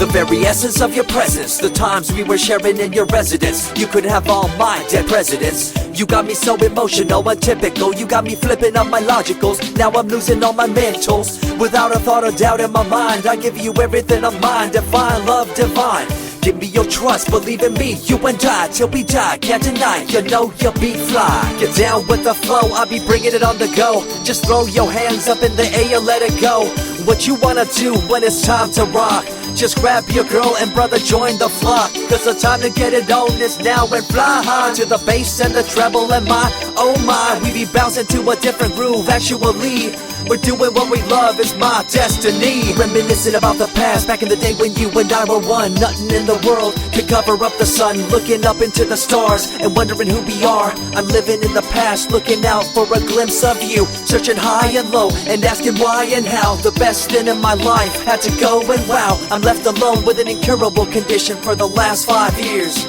The very essence of your presence, the times we were sharing in your residence. You could have all my dead presidents. You got me so emotional, untypical. You got me flipping up my logicals. Now I'm losing all my mentals. Without a thought or doubt in my mind, I give you everything of mine. Divine love, divine. Give me your trust, believe in me, you and I, till we die, can't deny, you know you'll be fly. Get down with the flow, I'll be bringing it on the go. Just throw your hands up in the air, let it go. What you wanna do when it's time to rock? Just grab your girl and brother, join the flock. Cause the time to get it on is now, and fly high to the bass and the treble and my, oh my. We be bouncing to a different groove, actually. We're doing what we love, it's my destiny. Reminiscing about the past, back in the day when you and I were one. Nothing in the world could cover up the sun. Looking up into the stars and wondering who we are. I'm living in the past, looking out for a glimpse of you. Searching high and low and asking why and how. The best thing in my life had to go, and wow, I'm left alone with an incurable condition for the last 5 years.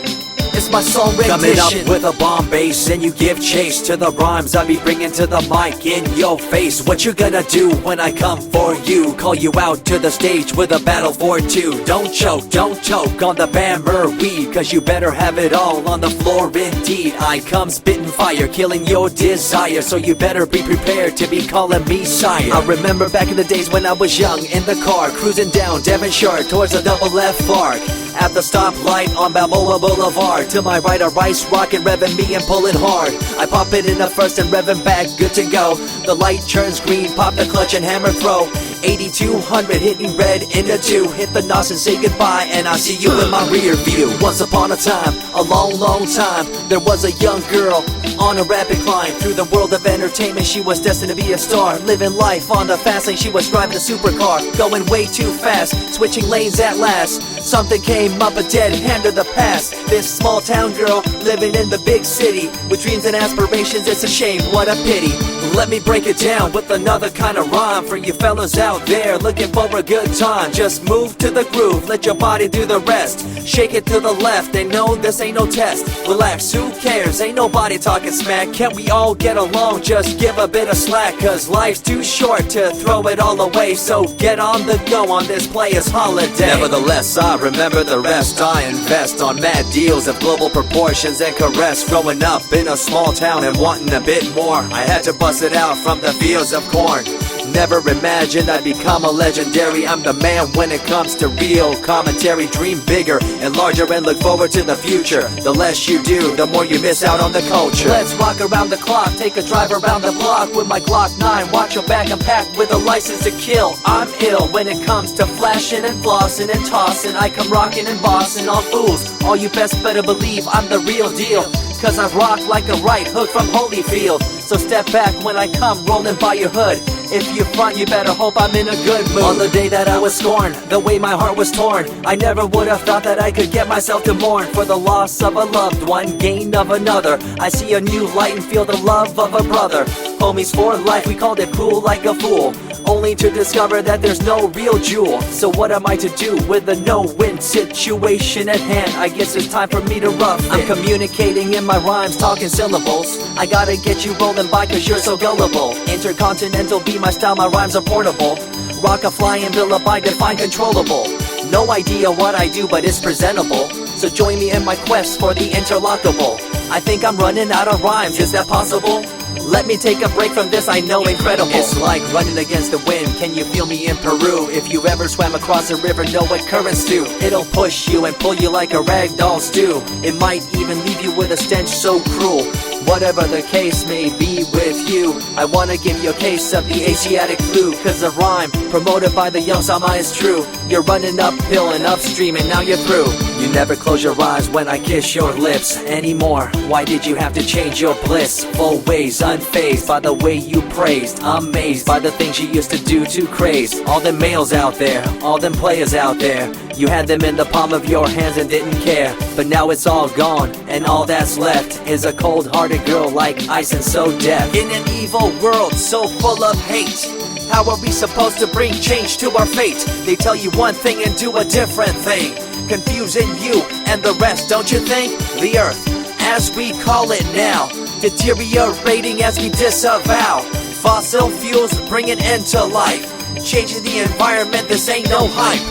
It's my song rendition. Coming up with a bomb bass and you give chase to the rhymes I be bringing to the mic in your face. What you gonna do when I come for you? Call you out to the stage with a battle for two. Don't choke on the bammer weed, cause you better have it all on the floor indeed. I come spitting fire, killing your desire, so you better be prepared to be calling me sire. I remember back in the days when I was young, in the car, cruising down Devonshire towards the double F arc. At the stoplight on Balboa Boulevard, to my right a rice rocket revving me and pulling hard. I pop it in the first and revving back, good to go. The light turns green, pop the clutch and hammer throw. 8200 hitting red in the 2. Hit the NOS and say goodbye, and I see you in my rear view. Once upon a time, a long time, there was a young girl on a rapid climb through the world of entertainment. She was destined to be a star, living life on the fast lane. She was driving a supercar, going way too fast, switching lanes at last. Something came up, a dead hand of the past. This small town girl living in the big city with dreams and aspirations. It's a shame, what a pity. Let me break it down with another kind of rhyme for you fellas out there looking for a good time. Just move to the groove, let your body do the rest. Shake it to the left, they know this ain't no test. Relax, who cares, ain't nobody talking smack. Can't we all get along, just give a bit of slack. Cause life's too short to throw it all away, so get on the go on this player's holiday. Nevertheless, I remember the rest. I invest on mad deals of global proportions and caress. Growing up in a small town and wanting a bit more, I had to bust it out from the fields of corn. Never imagined I'd become a legendary. I'm the man when it comes to real commentary. Dream bigger and larger and look forward to the future. The less you do, the more you miss out on the culture. Let's rock around the clock, take a drive around the block with my Glock 9. Watch your back, I'm packed with a license to kill. I'm ill when it comes to flashing and flossing and tossing. I come rocking and bossing on fools. All you best better believe I'm the real deal, cause I rock like a right hook from Holyfield. So step back when I come rolling by your hood. If you front, you better hope I'm in a good mood. On the day that I was scorned, the way my heart was torn, I never would have thought that I could get myself to mourn for the loss of a loved one, gain of another. I see a new light and feel the love of a brother. Homies for life, we called it cool like a fool, only to discover that there's no real jewel. So what am I to do with a no-win situation at hand? I guess it's time for me to rough it. I'm communicating in my rhymes, talking syllables. I gotta get you rolling by cause you're so gullible. Intercontinental be my style, my rhymes are portable. Rock a flying villa by define controllable. No idea what I do, but it's presentable. So join me in my quest for the interlockable. I think I'm running out of rhymes, is that possible? Let me take a break from this, I know incredible. It's like running against the wind, can you feel me in Peru? If you ever swam across a river, know what currents do. It'll push you and pull you like a ragdoll stew. It might even leave you with a stench so cruel. Whatever the case may be with you, I wanna give you a case of the Asiatic flu. Cause the rhyme promoted by the young Sama is true. You're running uphill and upstream and now you're through. You never close your eyes when I kiss your lips anymore. Why did you have to change your bliss? Full ways, unfazed by the way you praised. Amazed by the things you used to do to craze. All them males out there, all them players out there, you had them in the palm of your hands and didn't care. But now it's all gone, and all that's left is a cold-hearted girl like ice and so deaf. In an evil world so full of hate, how are we supposed to bring change to our fate? They tell you one thing and do a different thing, confusing you and the rest, don't you think? The earth, as we call it now, deteriorating as we disavow. Fossil fuels bring an end to life, changing the environment, this ain't no hype.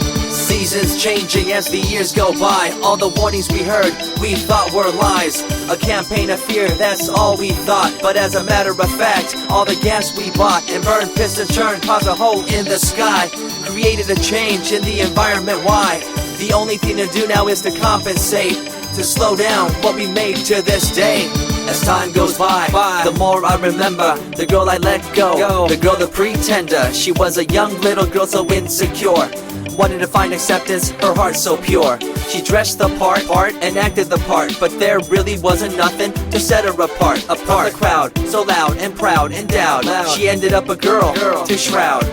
Seasons changing as the years go by. All the warnings we heard, we thought were lies. A campaign of fear, that's all we thought. But as a matter of fact, all the gas we bought and burned, pissed and churned caused a hole in the sky. Created a change in the environment, why? The only thing to do now is to compensate, to slow down what we made to this day. As time goes by, the more I remember the girl I let go, the girl, the pretender. She was a young little girl so insecure, wanted to find acceptance, her heart so pure. She dressed the part and acted the part, but there really wasn't nothing to set her apart from the crowd, so loud and proud, endowed. She ended up a girl to shroud.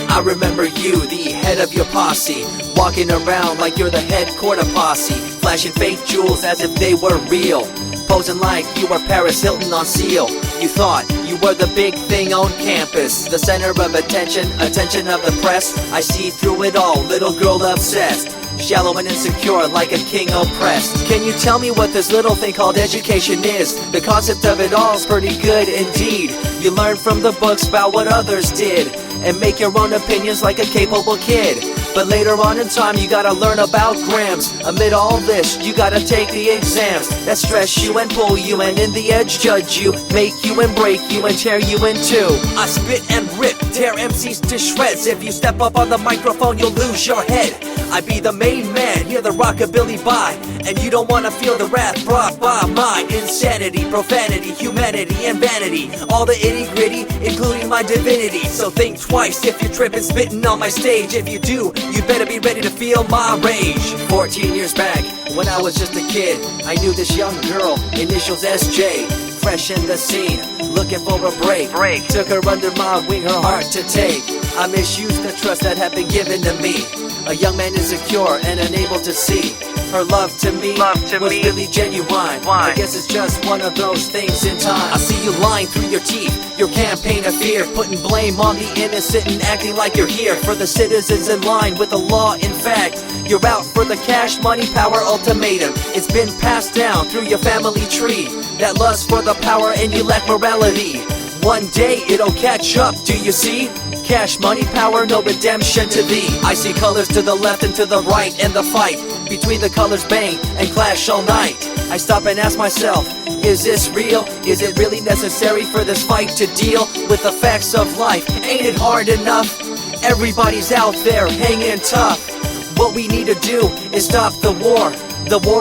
I remember you, the head of your posse, walking around like you're the head quarter posse, flashing fake jewels as if they were real, posing like you were Paris Hilton on seal. You thought you were the big thing on campus, the center of attention of the press. I see through it all, little girl obsessed, shallow and insecure like a king oppressed. Can you tell me what this little thing called education is? The concept of it all's pretty good indeed. You learn from the books about what others did and make your own opinions like a capable kid. But later on in time you gotta learn about grams. Amid all this you gotta take the exams that stress you and pull you, and in the edge judge you, make you and break you and tear you in two. I spit and rip, tear MCs to shreds. If you step up on the microphone you'll lose your head. I be the main man, hear the rockabilly by, and you don't wanna feel the wrath brought by my insanity, profanity, humanity, and vanity. All the itty gritty, including my divinity. So think twice if you're tripping, spitting on my stage. If you do, you better be ready to feel my rage. 14 years back, when I was just a kid, I knew this young girl, initials SJ, fresh in the scene, looking for a break. Took her under my wing, her heart to take. I misused the trust that had been given to me. A young man insecure and unable to see her love to me was really genuine. I guess it's just one of those things in time. I see you lying through your teeth, your campaign of fear, putting blame on the innocent and acting like you're here for the citizens in line with the law. In fact, you're out for the cash, money, power ultimatum. It's been passed down through your family tree, that lust for the power and you lack morality. One day it'll catch up, do you see? Cash, money, power, no redemption to thee. I see colors to the left and to the right, and the fight between the colors bang and clash all night. I stop and ask myself, is this real? Is it really necessary for this fight to deal with the facts of life? Ain't it hard enough? Everybody's out there hanging tough. What we need to do is stop the war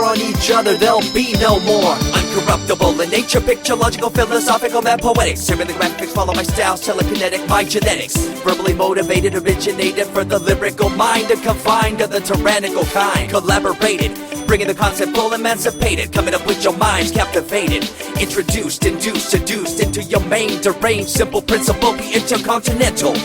on each other, there'll be no more. Uncorruptible in nature, picture, logical, philosophical, mad poetic. Serving the graphics, follow my style, telekinetic, my genetics. Verbally motivated, originated for the lyrical mind, and confined to the tyrannical kind. Collaborated, bringing the concept full emancipated, coming up with your minds captivated. Introduced, induced, seduced into your main deranged, simple principle, be intercontinental.